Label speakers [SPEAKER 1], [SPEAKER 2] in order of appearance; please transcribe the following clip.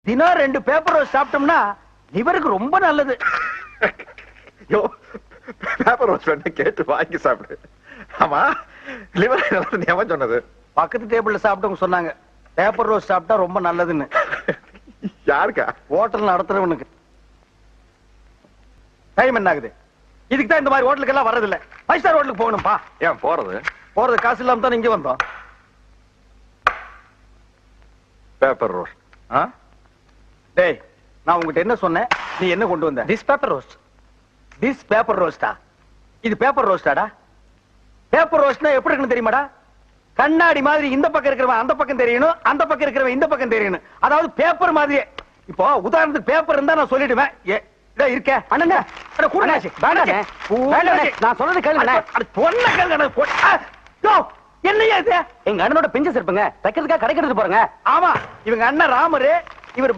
[SPEAKER 1] தினம் 2 paper roast சாப்பிட்டோம்னா லிவருக்கு ரொம்ப நல்லது.
[SPEAKER 2] பேப்பர் ரோஸ்ட் வேணா கேட்டு வாங்கி சாப்பிடு. ஆமா, லிவர் நல்லது எவன் சொன்னது?
[SPEAKER 1] பக்கத்து டேபிள்ல சாப்பிட்டவங்க சொன்னாங்க பேப்பர் ரோஸ்ட் சாப்பிட்டா ரொம்ப நல்லதுன்னு.
[SPEAKER 2] யாருக்கா?
[SPEAKER 1] ஹோட்டல் நடத்துறவனுக்கு. டைம் என்ன ஆகுது? இதுக்கு தான் இந்த மாதிரி ஹோட்டலுக்கு எல்லாம் வர்றது இல்ல. 5 ஸ்டார் ஹோட்டலுக்கு போகணும்பா.
[SPEAKER 2] ஏன் போறது?
[SPEAKER 1] போறது காசு இல்லாம தான் இங்க வந்தோம்.
[SPEAKER 2] Paper roast.
[SPEAKER 1] டேய், நான் உங்ககிட்ட என்ன சொன்னேன்? நீ என்ன கொண்டு வந்த?
[SPEAKER 3] This paper roast.
[SPEAKER 1] This paper ரோஸ்டா? இது பேப்பர் ரோஸ்டாடா? பேப்பர் ரோஸ்ட்னா எப்படி இருக்குன்னு தெரியுமாடா? கண்ணாடி மாதிரி இந்த பக்கம் இருக்கிறவன் அந்த பக்கம் தெரியணும், அந்த பக்கம் இருக்கிறவன் இந்த பக்கம் தெரியணும். அதாவது பேப்பர் மாதிரியே. இப்போ உதாரணத்துக்கு பேப்பர் இருந்தா நான் சொல்லிடுவேன். இருக்க அண்ணங்க கூடாச்சு.
[SPEAKER 3] நான் சொல்றது கேளுங்க.
[SPEAKER 1] என்னையா இது?
[SPEAKER 3] எங்க அண்ணனோட பிஞ்சஸ் இருப்பங்க தைக்கிறதுக்காக கடைக்கு எடுத்து போறேங்க.
[SPEAKER 1] ஆமா, இவங்க அண்ணன் ராமரு, இவர்